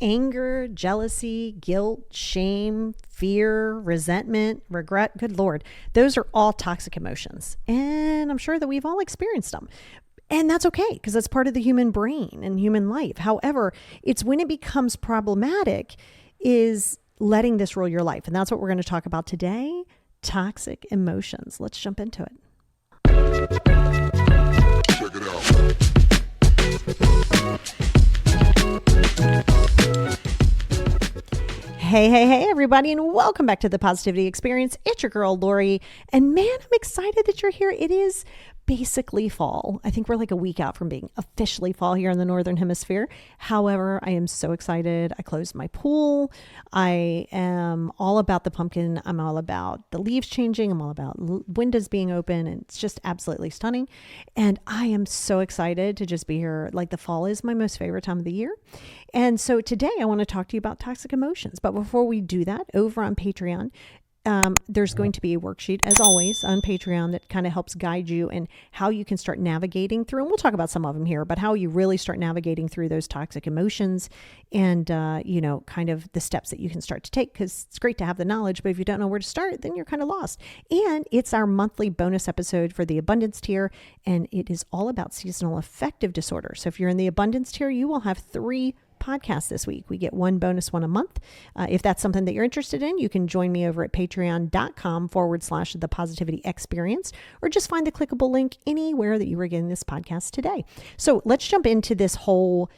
Anger, jealousy, guilt, shame, fear, resentment, regret. Good Lord. Those are all toxic emotions. And I'm sure that we've all experienced them. And that's okay, because that's part of the human brain and human life. However, it's when it becomes problematic is letting this rule your life. And that's what we're going to talk about today. Toxic emotions. Let's jump into it. Check it out. Hey, everybody, and welcome back to the Positivity Experience. It's your girl, Lori. And man, I'm excited that you're here. It is basically fall. I think we're like a week out from being officially fall here in the Northern Hemisphere. However, I am so excited. I closed my pool. I am all about the pumpkin. I'm all about the leaves changing. I'm all about windows being open. And it's just absolutely stunning. And I am so excited to just be here. Like, the fall is my most favorite time of the year. And so today I want to talk to you about toxic emotions. But before we do that, over on Patreon, there's going to be a worksheet, as always, on Patreon that kind of helps guide you in how you can start navigating through. And we'll talk about some of them here, but how you really start navigating through those toxic emotions and, kind of the steps that you can start to take, because it's great to have the knowledge, but if you don't know where to start, then you're kind of lost. And it's our monthly bonus episode for the abundance tier, and it is all about seasonal affective disorder. So if you're in the abundance tier, you will have 3 podcast this week. We get one bonus one a month. If that's something that you're interested in, you can join me over at patreon.com/the positivity experience, or just find the clickable link anywhere that you were getting this podcast today. So let's jump into this whole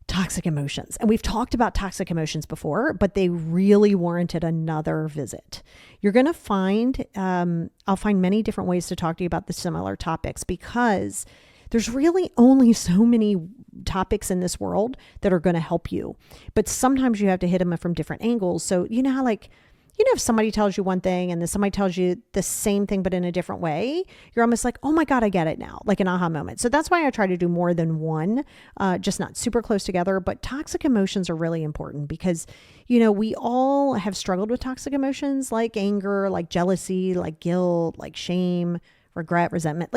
toxic emotions. And we've talked about toxic emotions before, but they really warranted another visit. You're going to find, I'll find many different ways to talk to you about the similar topics, because there's really only so many topics in this world that are going to help you. But sometimes you have to hit them from different angles. So you know how, if somebody tells you one thing and then somebody tells you the same thing but in a different way, you're almost like, oh my God, I get it now, like an aha moment. So that's why I try to do more than one, just not super close together. But toxic emotions are really important because, we all have struggled with toxic emotions like anger, like jealousy, like guilt, like shame, regret, resentment.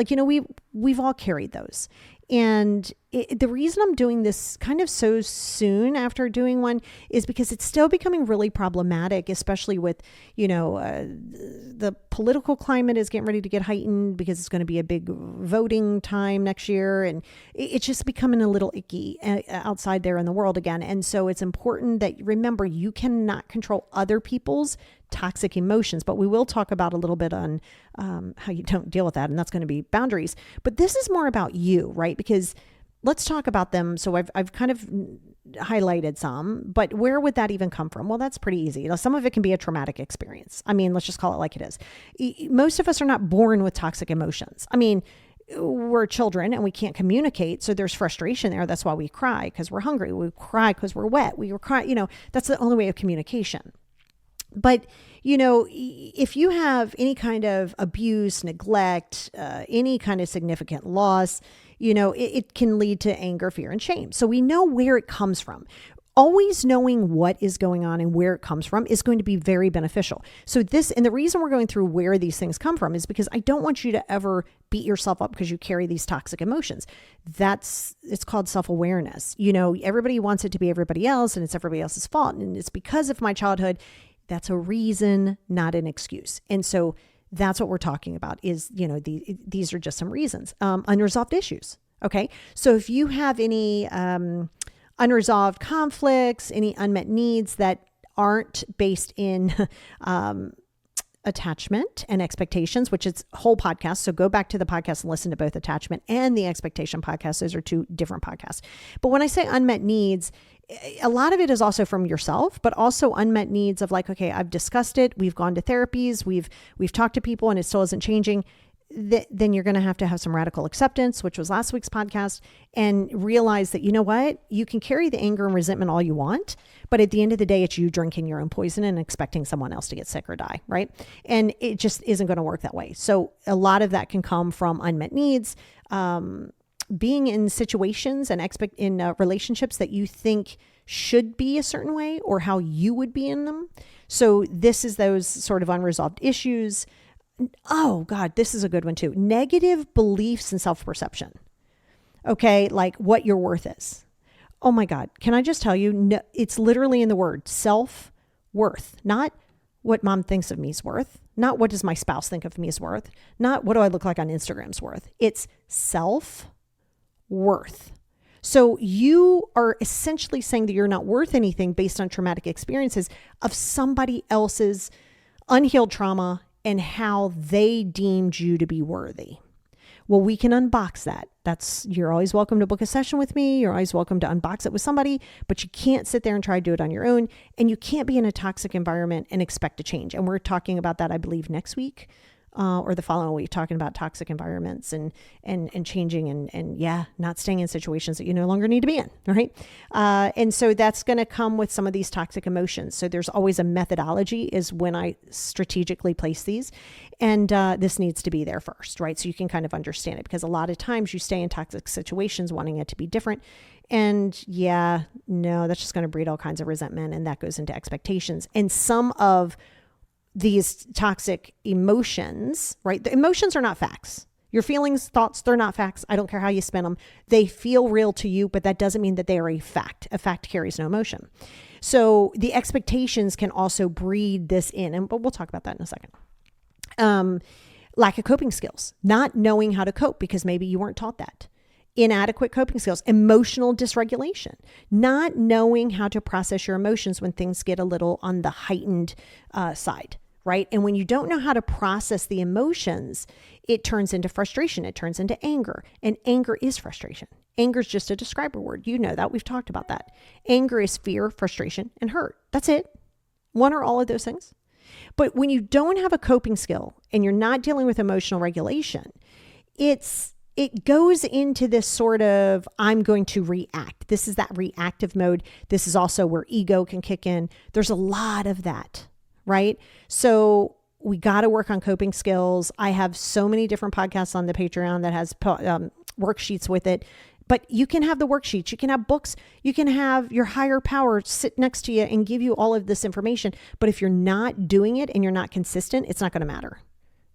We've all carried those. And the reason I'm doing this kind of so soon after doing one is because it's still becoming really problematic, especially with, the political climate is getting ready to get heightened because it's going to be a big voting time next year. And it's just becoming a little icky outside there in the world again. And so it's important that, remember, you cannot control other people's toxic emotions, but we will talk about a little bit on how you don't deal with that. And that's going to be boundaries. But this is more about you, right? Because let's talk about them. So I've kind of highlighted some, but where would that even come from? Well, that's pretty easy. Some of it can be a traumatic experience. I mean, let's just call it like it is. Most of us are not born with toxic emotions. I mean, we're children and we can't communicate. So there's frustration there. That's why we cry, because we're hungry. We cry because we're wet. We cry, that's the only way of communication. But, if you have any kind of abuse, neglect, any kind of significant loss, it can lead to anger, fear, and shame. So we know where it comes from. Always knowing what is going on and where it comes from is going to be very beneficial. So and the reason we're going through where these things come from is because I don't want you to ever beat yourself up because you carry these toxic emotions. It's called self-awareness. Everybody wants it to be everybody else and it's everybody else's fault. And it's because of my childhood. That's a reason, not an excuse. And so that's what we're talking about is, these are just some reasons. Unresolved issues. Okay. So if you have any unresolved conflicts, any unmet needs that aren't based in attachment and expectations, which is whole podcast. So go back to the podcast and listen to both attachment and the expectation podcast. Those are 2 different podcasts. But when I say unmet needs, a lot of it is also from yourself, but also unmet needs of like, okay, I've discussed it. We've gone to therapies. We've talked to people and it still isn't changing. Then you're going to have some radical acceptance, which was last week's podcast, and realize that, you know what, you can carry the anger and resentment all you want, but at the end of the day, it's you drinking your own poison and expecting someone else to get sick or die, right? And it just isn't going to work that way. So a lot of that can come from unmet needs, being in situations and in relationships that you think should be a certain way or how you would be in them. So this is those sort of unresolved issues. Oh God, this is a good one too. Negative beliefs and self-perception. Okay. Like what your worth is. Oh my God. Can I just tell you, no, it's literally in the word self-worth, not what mom thinks of me is worth, not what does my spouse think of me is worth, not what do I look like on Instagram's worth. It's self-worth. So you are essentially saying that you're not worth anything based on traumatic experiences of somebody else's unhealed trauma and how they deemed you to be worthy. Well, we can unbox that. You're always welcome to book a session with me. You're always welcome to unbox it with somebody, but you can't sit there and try to do it on your own. And you can't be in a toxic environment and expect to change. And we're talking about that, I believe, next week. Or the following week, talking about toxic environments and changing and not staying in situations that you no longer need to be in, right? And so that's going to come with some of these toxic emotions. So there's always a methodology is when I strategically place these, and this needs to be there first, right? So you can kind of understand it, because a lot of times you stay in toxic situations wanting it to be different. And that's just going to breed all kinds of resentment, and that goes into expectations. And some of these toxic emotions, right? The emotions are not facts. Your feelings, thoughts, they're not facts. I don't care how you spin them. They feel real to you, but that doesn't mean that they are a fact. A fact carries no emotion. So the expectations can also breed this in, but we'll talk about that in a second. Lack of coping skills, not knowing how to cope because maybe you weren't taught that. Inadequate coping skills, emotional dysregulation, not knowing how to process your emotions when things get a little on the heightened side, right? And when you don't know how to process the emotions, it turns into frustration. It turns into anger, and anger is frustration. Anger is just a describer word. You know that. We've talked about that. Anger is fear, frustration, and hurt. That's it. One or all of those things. But when you don't have a coping skill and you're not dealing with emotional regulation, it goes into this sort of, I'm going to react. This is that reactive mode. This is also where ego can kick in. There's a lot of that, right? So we got to work on coping skills. I have so many different podcasts on the Patreon that has worksheets with it. But you can have the worksheets, you can have books, you can have your higher power sit next to you and give you all of this information. But if you're not doing it and you're not consistent, it's not going to matter.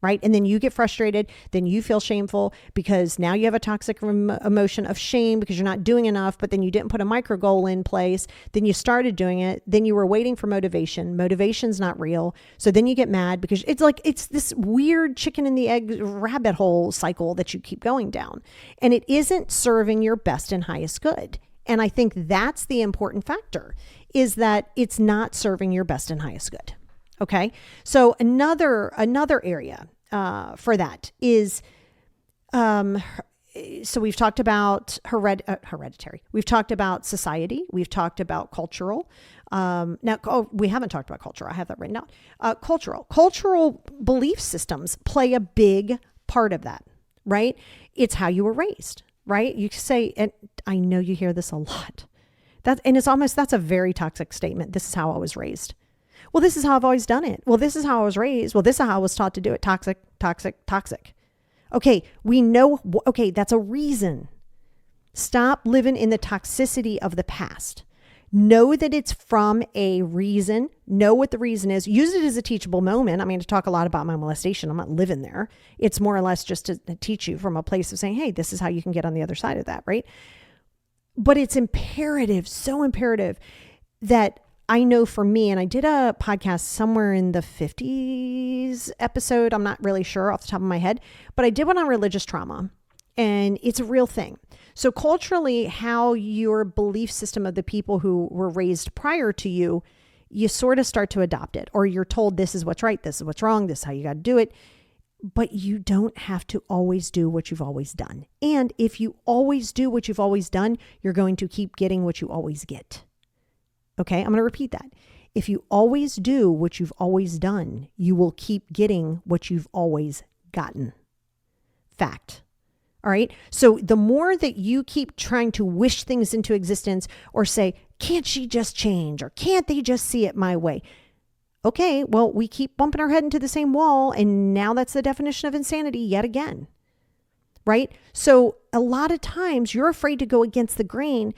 Right? And then you get frustrated, then you feel shameful because now you have a toxic emotion of shame because you're not doing enough, but then you didn't put a micro goal in place. Then you started doing it. Then you were waiting for motivation. Motivation's not real. So then you get mad because it's this weird chicken and the egg rabbit hole cycle that you keep going down. And it isn't serving your best and highest good. And I think that's the important factor, is that it's not serving your best and highest good. Okay. So another area for that is, so we've talked about hereditary. We've talked about society. We've talked about cultural. We haven't talked about culture. I have that written down. Cultural belief systems play a big part of that, right? It's how you were raised, right? You say, and I know you hear this a lot. That's a very toxic statement. This is how I was raised. Well, this is how I've always done it. Well, this is how I was raised. Well, this is how I was taught to do it. Toxic, toxic, toxic. Okay, we know, that's a reason. Stop living in the toxicity of the past. Know that it's from a reason. Know what the reason is. Use it as a teachable moment. I mean, to talk a lot about my molestation, I'm not living there. It's more or less just to teach you from a place of saying, hey, this is how you can get on the other side of that, right? But it's imperative, so imperative that I know for me, and I did a podcast somewhere in the 50s episode. I'm not really sure off the top of my head, but I did one on religious trauma, and it's a real thing. So culturally, how your belief system of the people who were raised prior to you, you sort of start to adopt it, or you're told this is what's right, this is what's wrong, this is how you got to do it. But you don't have to always do what you've always done. And if you always do what you've always done, you're going to keep getting what you always get. Okay, I'm going to repeat that. If you always do what you've always done, you will keep getting what you've always gotten. Fact. All right. So the more that you keep trying to wish things into existence or say, can't she just change? Or can't they just see it my way? Okay, well, we keep bumping our head into the same wall. And now that's the definition of insanity yet again. Right? So a lot of times you're afraid to go against the grain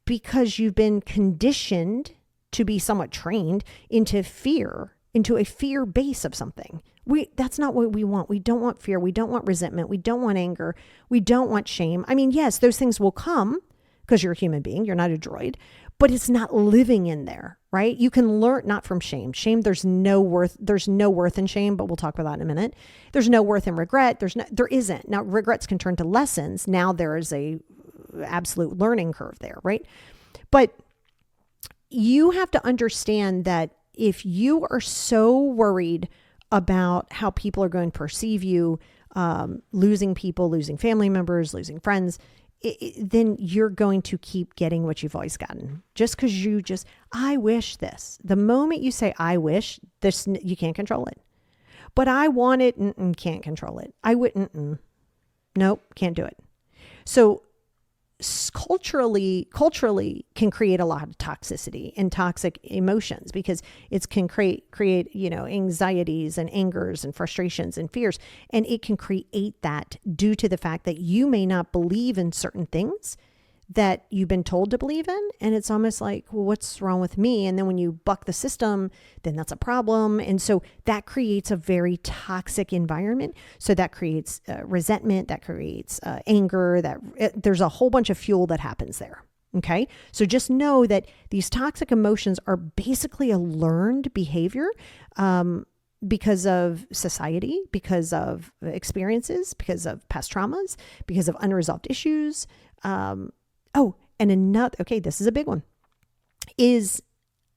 because you've been conditioned to be somewhat trained into a fear base of something. That's not what we want. We don't want fear. We don't want resentment. We don't want anger. We don't want shame. I mean, yes, those things will come because you're a human being, you're not a droid, but it's not living in there, right? You can learn not from shame. Shame, there's no worth in shame, but we'll talk about that in a minute. There's no worth in regret. There isn't. Now, regrets can turn to lessons. Now there is a absolute learning curve there, right? But you have to understand that if you are so worried about how people are going to perceive you, losing people, losing family members, losing friends, then you're going to keep getting what you've always gotten. Just because I wish this. The moment you say, I wish this, you can't control it. But I want it, can't control it. I wouldn't, nope, can't do it. So culturally can create a lot of toxicity and toxic emotions because it can create, anxieties and angers and frustrations and fears. And it can create that due to the fact that you may not believe in certain things that you've been told to believe in. And it's almost like, well, what's wrong with me? And then when you buck the system, then that's a problem. And so that creates a very toxic environment. So that creates resentment, that creates anger, there's a whole bunch of fuel that happens there. Okay. So just know that these toxic emotions are basically a learned behavior, because of society, because of experiences, because of past traumas, because of unresolved issues. This is a big one, is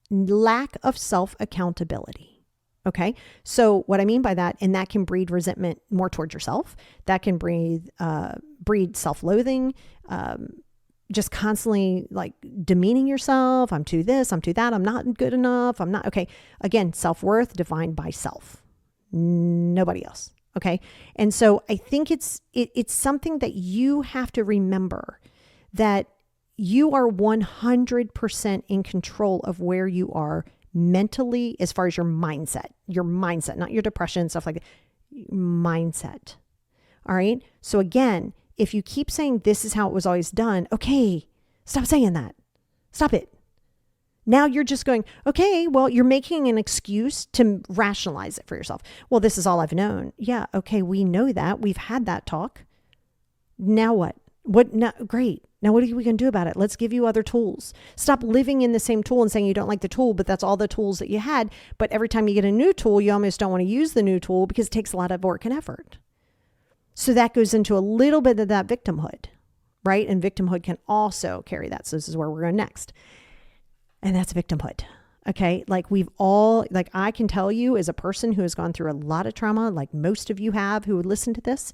lack of self-accountability. Okay. So what I mean by that, and that can breed resentment more towards yourself. That can breed self-loathing, just constantly like demeaning yourself. I'm too this, I'm too that. I'm not good enough. I'm not. Okay. Again, self-worth defined by self, nobody else. Okay. And so I think it's something that you have to remember, that you are 100% in control of where you are mentally, as far as your mindset, not your depression, stuff like that, mindset. All right. So again, if you keep saying this is how it was always done, okay, stop saying that. Stop it. Now you're just going, okay, well, you're making an excuse to rationalize it for yourself. Well, this is all I've known. Yeah. Okay. We know that. We've had that talk. Now what? Great. Now what are we going to do about it? Let's give you other tools. Stop living in the same tool and saying you don't like the tool, but that's all the tools that you had. But every time you get a new tool, you almost don't want to use the new tool because it takes a lot of work and effort. So that goes into a little bit of that victimhood, right? And victimhood can also carry that. So this is where we're going next. And that's victimhood. Okay. Like I can tell you as a person who has gone through a lot of trauma, like most of you have who would listen to this.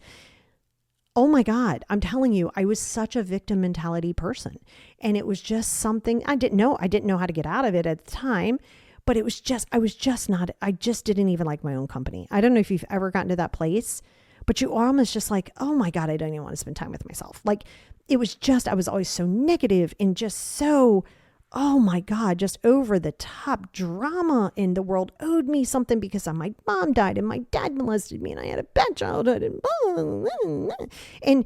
Oh my God, I'm telling you, I was such a victim mentality person. And it was just something I didn't know how to get out of it at the time, but I just didn't even like my own company. I don't know if you've ever gotten to that place, but you are almost just like, oh my God, I don't even want to spend time with myself. Like I was always so negative and just so, oh my God, just over the top drama, and the world owed me something because my mom died and my dad molested me and I had a bad childhood and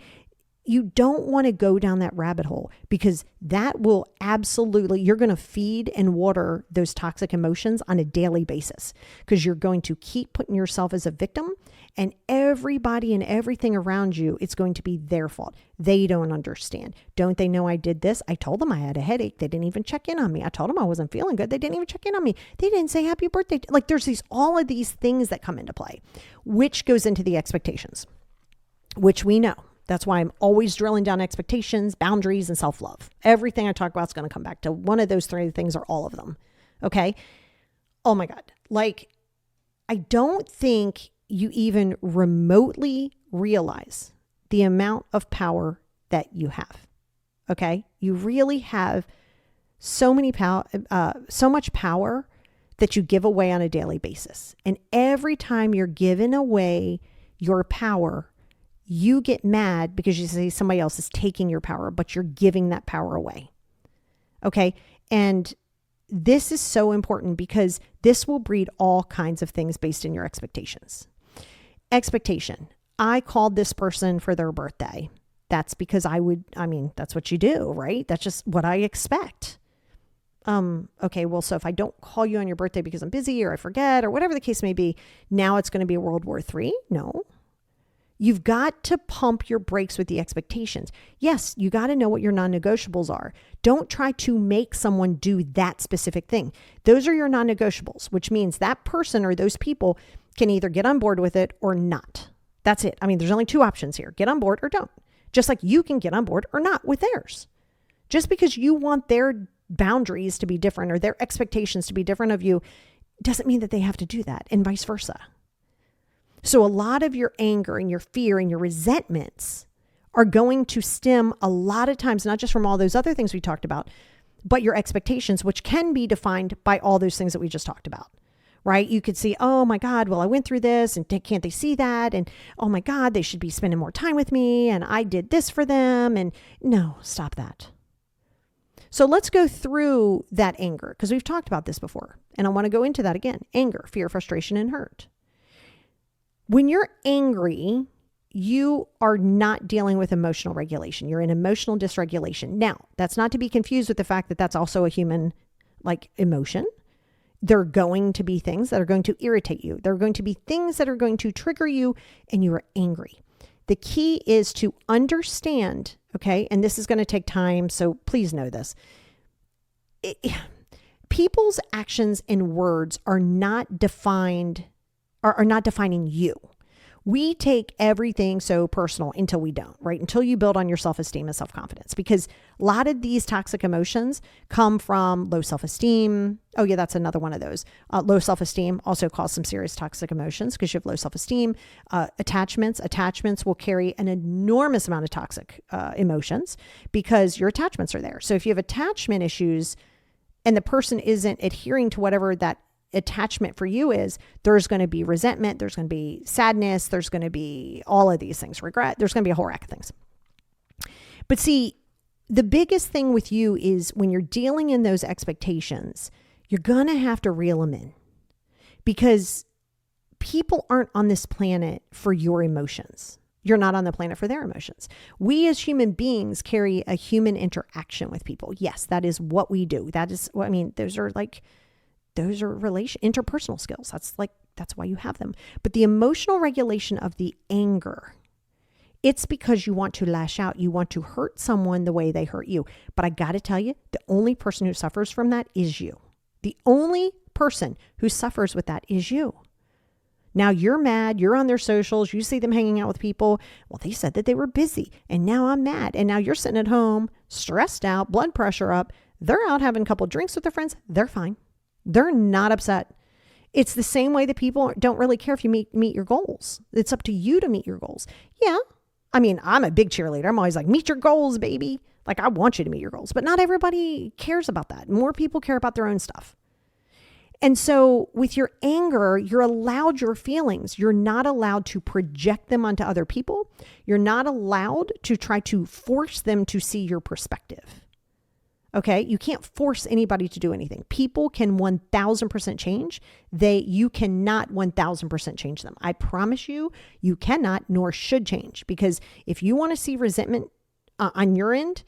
you don't want to go down that rabbit hole, because that will absolutely, you're going to feed and water those toxic emotions on a daily basis, because you're going to keep putting yourself as a victim, and everybody and everything around you, it's going to be their fault. They don't understand. Don't they know I did this? I told them I had a headache. They didn't even check in on me. I told them I wasn't feeling good. They didn't even check in on me. They didn't say happy birthday. Like there's all of these things that come into play, which goes into the expectations, which we know. That's why I'm always drilling down expectations, boundaries, and self-love. Everything I talk about is going to come back to one of those three things, or all of them. Okay. Oh my God. Like, I don't think you even remotely realize the amount of power that you have. Okay. You really have so much power that you give away on a daily basis. And every time you're giving away your power, you get mad because you say somebody else is taking your power, but you're giving that power away. Okay. And this is so important because this will breed all kinds of things based on your expectations. Expectation. I called this person for their birthday. That's because that's what you do, right? That's just what I expect. Okay, well, so if I don't call you on your birthday because I'm busy or I forget or whatever the case may be, now it's going to be a World War III? No. You've got to pump your brakes with the expectations. Yes, you got to know what your non-negotiables are. Don't try to make someone do that specific thing. Those are your non-negotiables, which means that person or those people can either get on board with it or not. That's it. I mean, there's only two options here. Get on board or don't. Just like you can get on board or not with theirs. Just because you want their boundaries to be different or their expectations to be different of you doesn't mean that they have to do that, and vice versa. So a lot of your anger and your fear and your resentments are going to stem a lot of times, not just from all those other things we talked about, but your expectations, which can be defined by all those things that we just talked about, right? You could see, oh my God, well, I went through this and can't they see that? And oh my God, they should be spending more time with me. And I did this for them. And no, stop that. So let's go through that anger because we've talked about this before. And I want to go into that again. Anger, fear, frustration, and hurt. When you're angry, you are not dealing with emotional regulation. You're in emotional dysregulation. Now, that's not to be confused with the fact that that's also a human emotion. There are going to be things that are going to irritate you. There are going to be things that are going to trigger you and you are angry. The key is to understand, okay, and this is going to take time, so please know this. People's actions and words are not defined, are not defining you. We take everything so personal until we don't, right? Until you build on your self-esteem and self-confidence, because a lot of these toxic emotions come from low self-esteem. Oh yeah, that's another one of those. Low self-esteem also causes some serious toxic emotions because you have low self-esteem. Attachments will carry an enormous amount of toxic emotions because your attachments are there. So if you have attachment issues and the person isn't adhering to whatever that attachment for you is, there's going to be resentment, there's going to be sadness, there's going to be all of these things, regret, there's going to be a whole rack of things. But see, the biggest thing with you is when you're dealing in those expectations, you're going to have to reel them in because people aren't on this planet for your emotions. You're not on the planet for their emotions. We as human beings carry a human interaction with people. Yes, that is what we do. That is what I mean. Those are interpersonal skills. That's why you have them. But the emotional regulation of the anger, it's because you want to lash out. You want to hurt someone the way they hurt you. But I got to tell you, the only person who suffers from that is you. The only person who suffers with that is you. Now you're mad. You're on their socials. You see them hanging out with people. Well, they said that they were busy and now I'm mad. And now you're sitting at home, stressed out, blood pressure up. They're out having a couple drinks with their friends. They're fine. They're not upset. It's the same way that people don't really care if you meet your goals. It's up to you to meet your goals. Yeah. I mean, I'm a big cheerleader. I'm always like, meet your goals, baby. Like, I want you to meet your goals, but not everybody cares about that. More people care about their own stuff. And so with your anger, you're allowed your feelings. You're not allowed to project them onto other people. You're not allowed to try to force them to see your perspective. Okay, you can't force anybody to do anything. People can 1000% change. You cannot 1000% change them. I promise you, you cannot nor should change, because if you want to see resentment on your end,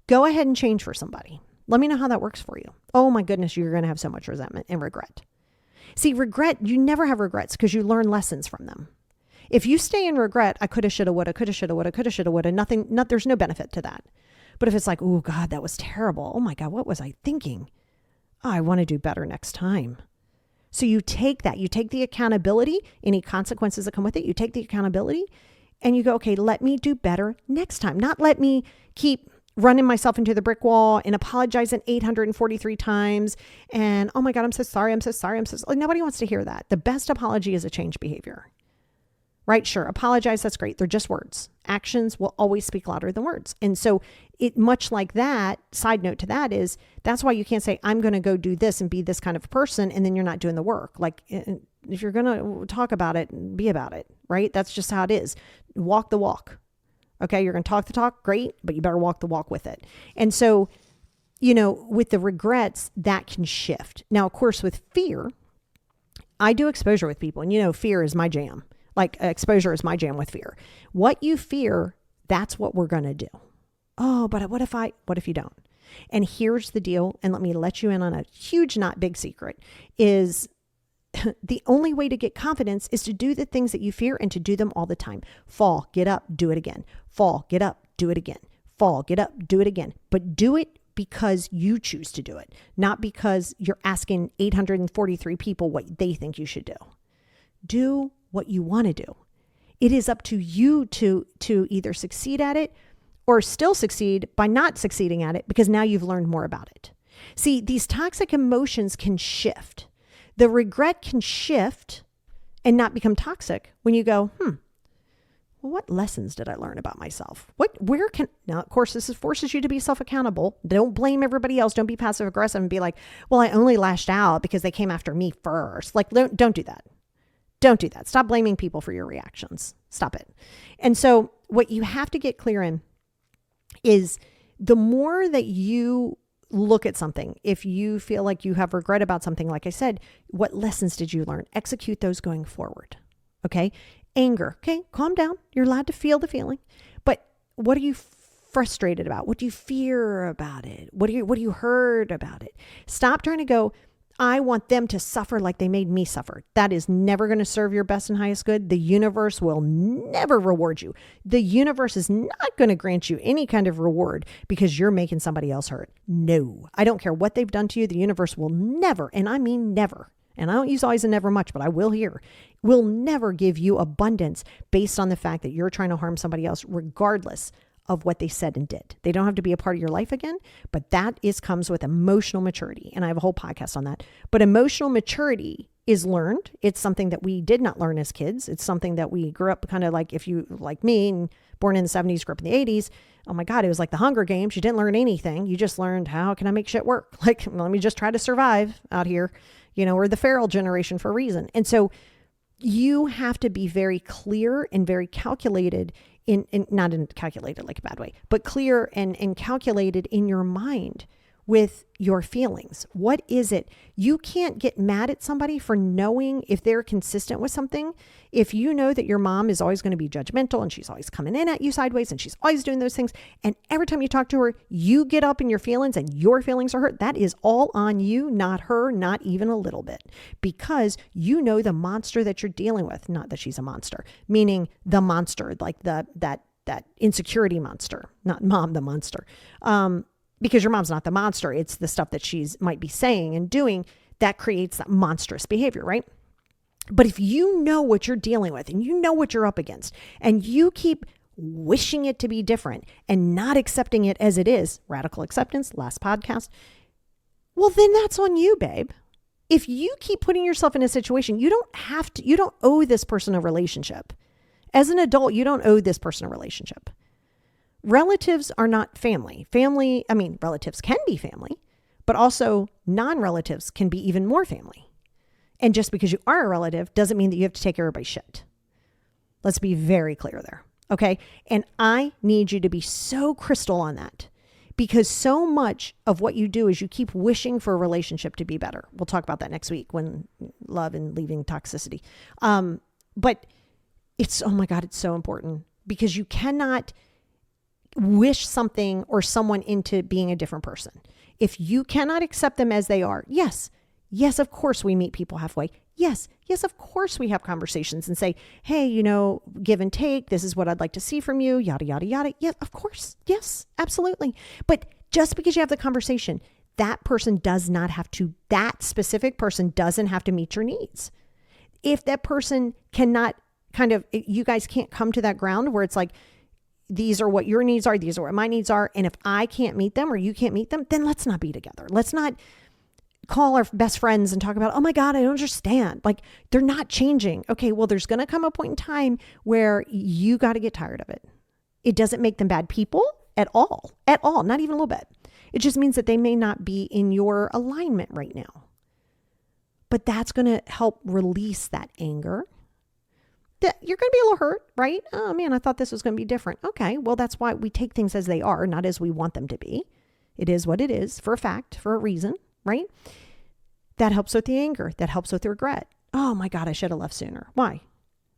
go ahead and change for somebody. Let me know how that works for you. Oh my goodness, you're going to have so much resentment and regret. See, regret, you never have regrets because you learn lessons from them. If you stay in regret, I coulda, shoulda, woulda, coulda, shoulda, woulda, coulda, shoulda, woulda, there's no benefit to that. But if it's like, oh God, that was terrible. Oh my God, what was I thinking? Oh, I want to do better next time. So you take that, you take the accountability, any consequences that come with it, you take the accountability and you go, okay, let me do better next time. Not let me keep running myself into the brick wall and apologizing 843 times. And oh my God, I'm so sorry. I'm so sorry. Like, nobody wants to hear that. The best apology is a change behavior. Right? Sure. Apologize. That's great. They're just words. Actions will always speak louder than words. And so it, much like that, side note to that is, that's why you can't say, I'm going to go do this and be this kind of person. And then you're not doing the work. Like, if you're going to talk about it, be about it, right? That's just how it is. Walk the walk. Okay. You're going to talk the talk. Great. But you better walk the walk with it. And so, with the regrets, that can shift. Now, of course, with fear, I do exposure with people, and fear is my jam. Like, exposure is my jam with fear. What you fear, that's what we're going to do. Oh, but what if you don't? And here's the deal. And let me let you in on a huge, not big secret is the only way to get confidence is to do the things that you fear and to do them all the time. Fall, get up, do it again. Fall, get up, do it again. Fall, get up, do it again. But do it because you choose to do it, not because you're asking 843 people what they think you should do. Do what you want to do. It is up to you to either succeed at it or still succeed by not succeeding at it, because now you've learned more about it. See, these toxic emotions can shift. The regret can shift and not become toxic when you go, well, what lessons did I learn about myself? Now, of course, this forces you to be self-accountable. Don't blame everybody else. Don't be passive aggressive and be like, well, I only lashed out because they came after me first. Like, don't do that. Don't do that. Stop blaming people for your reactions. Stop it. And so what you have to get clear in is the more that you look at something, if you feel like you have regret about something, like I said, what lessons did you learn? Execute those going forward. Okay. Anger. Okay. Calm down. You're allowed to feel the feeling, but what are you frustrated about? What do you fear about it? What do you heard about it? Stop trying to go, I want them to suffer like they made me suffer. That is never going to serve your best and highest good. The universe will never reward you. The universe is not going to grant you any kind of reward because you're making somebody else hurt. No, I don't care what they've done to you. The universe will never, and I mean never, and I don't use always and never much, but I will here, will never give you abundance based on the fact that you're trying to harm somebody else, regardless of what they said and did. They don't have to be a part of your life again, but that comes with emotional maturity. And I have a whole podcast on that. But emotional maturity is learned. It's something that we did not learn as kids. It's something that we grew up kind of like, if you like me and born in the 70s, grew up in the 80s. Oh my God, it was like the Hunger Games. You didn't learn anything. You just learned, how can I make shit work? Like, let me just try to survive out here. We're the feral generation for a reason. And so you have to be very clear and very calculated not in calculated like a bad way, but clear and calculated in your mind with your feelings. What is it? You can't get mad at somebody for knowing if they're consistent with something. If you know that your mom is always going to be judgmental and she's always coming in at you sideways and she's always doing those things, and every time you talk to her, you get up in your feelings and your feelings are hurt, that is all on you, not her, not even a little bit, because you know the monster that you're dealing with. Not that she's a monster, meaning the monster, like that insecurity monster, not mom, the monster. Because your mom's not the monster. It's the stuff that she's might be saying and doing that creates that monstrous behavior, right? But if you know what you're dealing with and you know what you're up against and you keep wishing it to be different and not accepting it as it is, radical acceptance, last podcast, well, then that's on you, babe. If you keep putting yourself in a situation, you don't owe this person a relationship. As an adult, you don't owe this person a relationship. Relatives are not family. Relatives can be family, but also non-relatives can be even more family. And just because you are a relative doesn't mean that you have to take everybody's shit. Let's be very clear there. Okay. And I need you to be so crystal on that, because so much of what you do is you keep wishing for a relationship to be better. We'll talk about that next week when love and leaving toxicity. But it's, oh my God, it's so important, because you cannot wish something or someone into being a different person. If you cannot accept them as they are, yes, of course we meet people halfway. Yes, of course we have conversations and say, hey, give and take. This is what I'd like to see from you, yada, yada, yada. Yeah, of course. Yes, absolutely. But just because you have the conversation, that specific person doesn't have to meet your needs. If that person cannot you guys can't come to that ground where it's like, these are what your needs are, these are what my needs are. And if I can't meet them or you can't meet them, then let's not be together. Let's not call our best friends and talk about, oh my God, I don't understand. Like, they're not changing. Okay, well, there's going to come a point in time where you got to get tired of it. It doesn't make them bad people at all, not even a little bit. It just means that they may not be in your alignment right now. But that's going to help release that anger. That you're going to be a little hurt, right? Oh man, I thought this was going to be different. Okay, well, that's why we take things as they are, not as we want them to be. It is what it is, for a fact, for a reason, right? That helps with the anger. That helps with the regret. Oh my God, I should have left sooner. Why?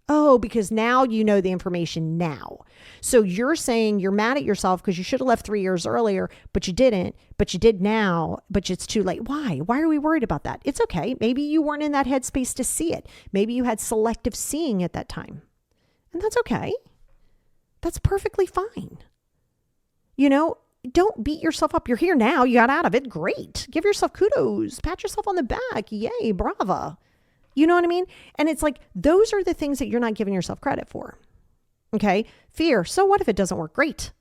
Oh, because now you know the information now. So you're saying you're mad at yourself because you should have left 3 years earlier, but you didn't, but you did now, but it's too late. Why? Why are we worried about that? It's okay. Maybe you weren't in that headspace to see it. Maybe you had selective seeing at that time. And that's okay. That's perfectly fine. You know, don't beat yourself up. You're here now. You got out of it. Great. Give yourself kudos. Pat yourself on the back. Yay, brava. You know what I mean? And it's like, those are the things that you're not giving yourself credit for. Okay. Fear. So what if it doesn't work? Great.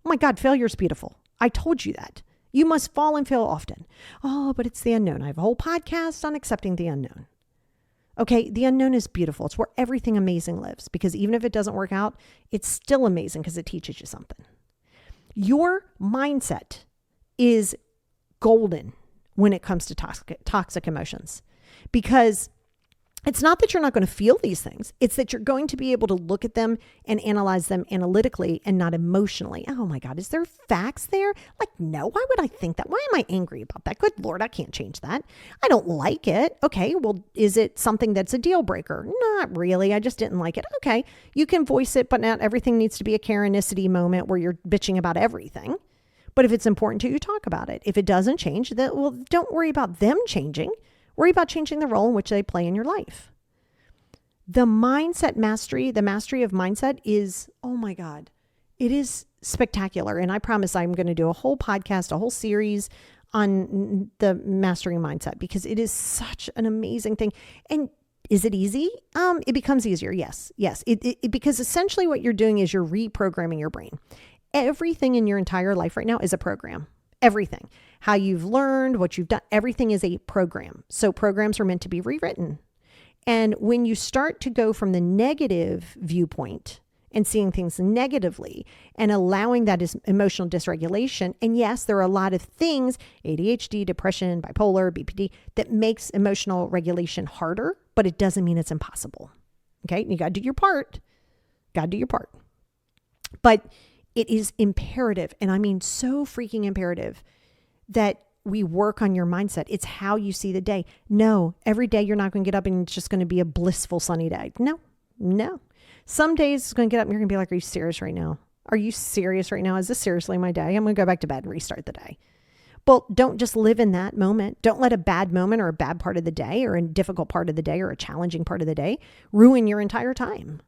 Oh my God, failure is beautiful. I told you that. You must fall and fail often. Oh, but it's the unknown. I have a whole podcast on accepting the unknown. Okay. The unknown is beautiful. It's where everything amazing lives, because even if it doesn't work out, it's still amazing because it teaches you something. Your mindset is golden when it comes to toxic emotions, because it's not that you're not going to feel these things. It's that you're going to be able to look at them and analyze them analytically and not emotionally. Oh my God, is there facts there? Like, no, why would I think that? Why am I angry about that? Good Lord, I can't change that. I don't like it. Okay, well, is it something that's a deal breaker? Not really. I just didn't like it. Okay, you can voice it, but not everything needs to be a Karenicity moment where you're bitching about everything. But if it's important to you, talk about it. If it doesn't change, well, don't worry about them changing. Worry about changing the role in which they play in your life. The mindset mastery, the mastery of mindset is, oh my God, it is spectacular. And I promise I'm going to do a whole podcast, a whole series on the mastering mindset, because it is such an amazing thing. And is it easy? It becomes easier. Yes. Because essentially what you're doing is you're reprogramming your brain. Everything in your entire life right now is a program. Everything. How you've learned, what you've done, everything is a program. So programs are meant to be rewritten. And when you start to go from the negative viewpoint and seeing things negatively and allowing that is emotional dysregulation, and yes, there are a lot of things, ADHD, depression, bipolar, BPD, that makes emotional regulation harder, but it doesn't mean it's impossible. Okay, you got to do your part. But it is imperative, and I mean so freaking imperative, that we work on your mindset. It's how you see the day. No, every day you're not going to get up and it's just going to be a blissful sunny day. No. Some days it's going to get up and you're going to be like, are you serious right now? Are you serious right now? Is this seriously my day? I'm going to go back to bed and restart the day. Well, don't just live in that moment. Don't let a bad moment or a bad part of the day or a difficult part of the day or a challenging part of the day ruin your entire time.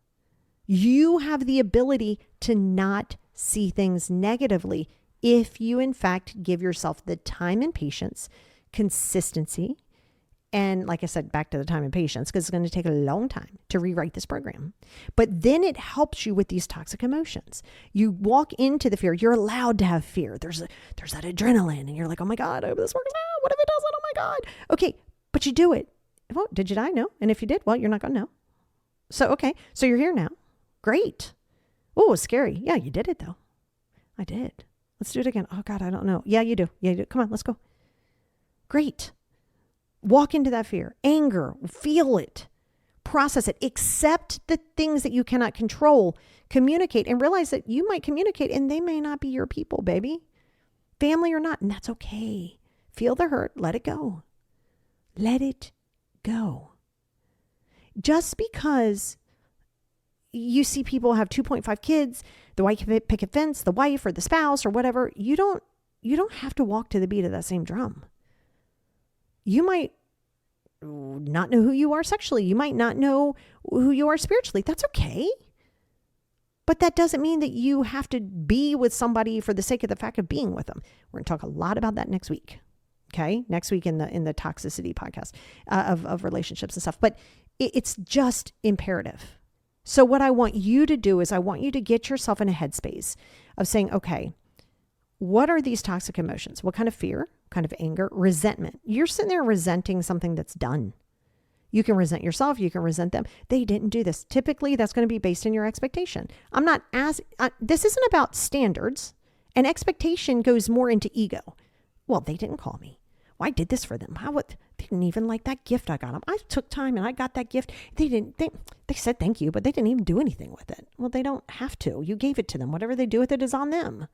You have the ability to not see things negatively if you, in fact, give yourself the time and patience, consistency, and like I said, back to the time and patience, because it's going to take a long time to rewrite this program. But then it helps you with these toxic emotions. You walk into the fear. You're allowed to have fear. There's that adrenaline, and you're like, oh my God, I hope this works out. What if it doesn't? Oh my God. Okay, but you do it. Well, did you die? No. And if you did, well, you're not going to know. So, okay, so you're here now. Great. Oh, it was scary. Yeah, you did it though. I did. Let's do it again. Oh God, I don't know. Yeah, you do. Come on, let's go. Great. Walk into that fear, anger, feel it, process it, accept the things that you cannot control, communicate, and realize that you might communicate and they may not be your people, baby. Family or not, and that's okay. Feel the hurt, let it go. Let it go. Just because you see people have 2.5 kids, the white picket fence, the wife or the spouse or whatever, you don't have to walk to the beat of that same drum. You might not know who you are sexually. You might not know who you are spiritually. That's okay. But that doesn't mean that you have to be with somebody for the sake of the fact of being with them. We're going to talk a lot about that next week. Okay. Next week in the toxicity podcast of relationships and stuff, but it's just imperative. So what I want you to do is I want you to get yourself in a headspace of saying, okay, what are these toxic emotions? What kind of fear, kind of anger, resentment? You're sitting there resenting something that's done. You can resent yourself. You can resent them. They didn't do this. Typically, that's going to be based on your expectation. This isn't about standards. And expectation goes more into ego. Well, they didn't call me. Well, I did this for them. They didn't even like that gift I got them. I took time and I got that gift. They said thank you, but they didn't even do anything with it. Well, they don't have to. You gave it to them. Whatever they do with it is on them.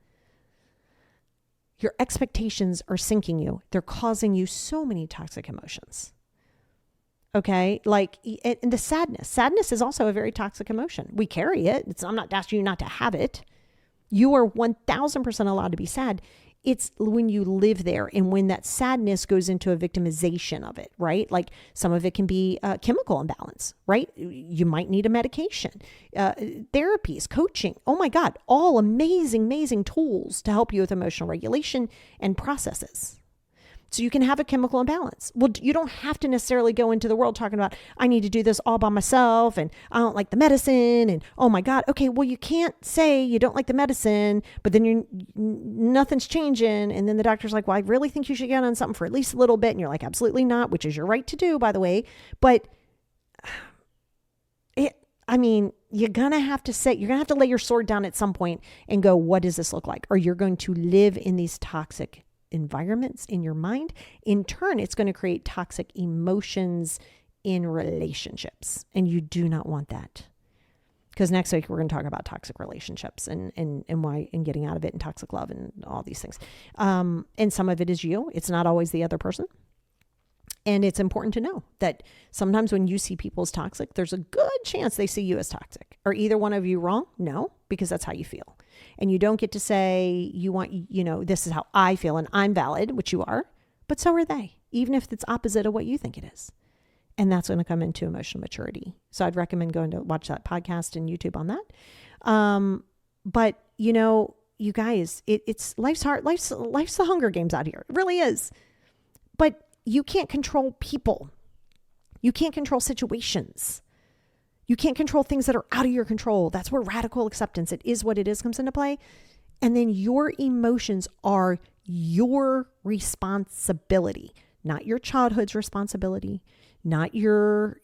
Your expectations are sinking you. They're causing you so many toxic emotions. Okay. Like, and the sadness is also a very toxic emotion. We carry it. I'm not asking you not to have it. You are 1000% allowed to be sad. It's when you live there and when that sadness goes into a victimization of it, right? Like some of it can be a chemical imbalance, right? You might need a medication, therapies, coaching. Oh my God, all amazing, amazing tools to help you with emotional regulation and processes. So you can have a chemical imbalance. Well, you don't have to necessarily go into the world talking about, I need to do this all by myself and I don't like the medicine and oh my God. Okay, well, you can't say you don't like the medicine, but then nothing's changing. And then the doctor's like, well, I really think you should get on something for at least a little bit. And you're like, absolutely not, which is your right to do, by the way. But you're going to have to lay your sword down at some point and go, what does this look like? Or you're going to live in these toxic environments in your mind. In turn, it's going to create toxic emotions in relationships. And you do not want that. Because next week we're going to talk about toxic relationships and why, and getting out of it, and toxic love and all these things. And some of it is you. It's not always the other person. And it's important to know that sometimes when you see people as toxic, there's a good chance they see you as toxic. Are either one of you wrong? No, because that's how you feel. And you don't get to say this is how I feel and I'm valid, which you are, but so are they, even if it's opposite of what you think it is. And that's going to come into emotional maturity. So I'd recommend going to watch that podcast and YouTube on that. But you guys, it's life's hard. Life's the Hunger Games out here. It really is. But you can't control people. You can't control situations. You can't control things that are out of your control. That's where radical acceptance, it is what it is, comes into play. And then your emotions are your responsibility, not your childhood's responsibility, not your,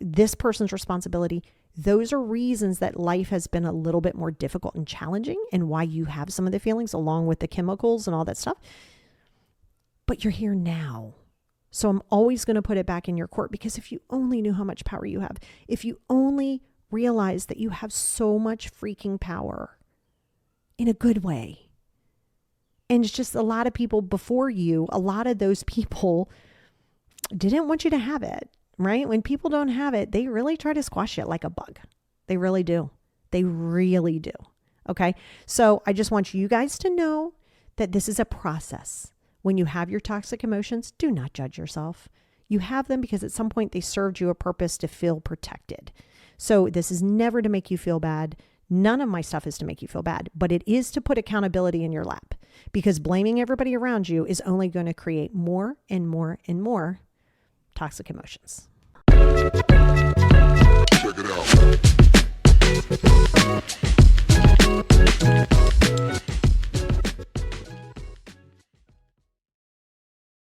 this person's responsibility. Those are reasons that life has been a little bit more difficult and challenging and why you have some of the feelings along with the chemicals and all that stuff. But you're here now. So I'm always going to put it back in your court, because if you only knew how much power you have, if you only realize that you have so much freaking power in a good way. And it's just a lot of people before you, a lot of those people didn't want you to have it, right? When people don't have it, they really try to squash it like a bug. They really do. They really do. Okay. So I just want you guys to know that this is a process. When you have your toxic emotions, do not judge yourself. You have them because at some point they served you a purpose to feel protected. So this is never to make you feel bad. None of my stuff is to make you feel bad, but it is to put accountability in your lap, because blaming everybody around you is only going to create more and more and more toxic emotions.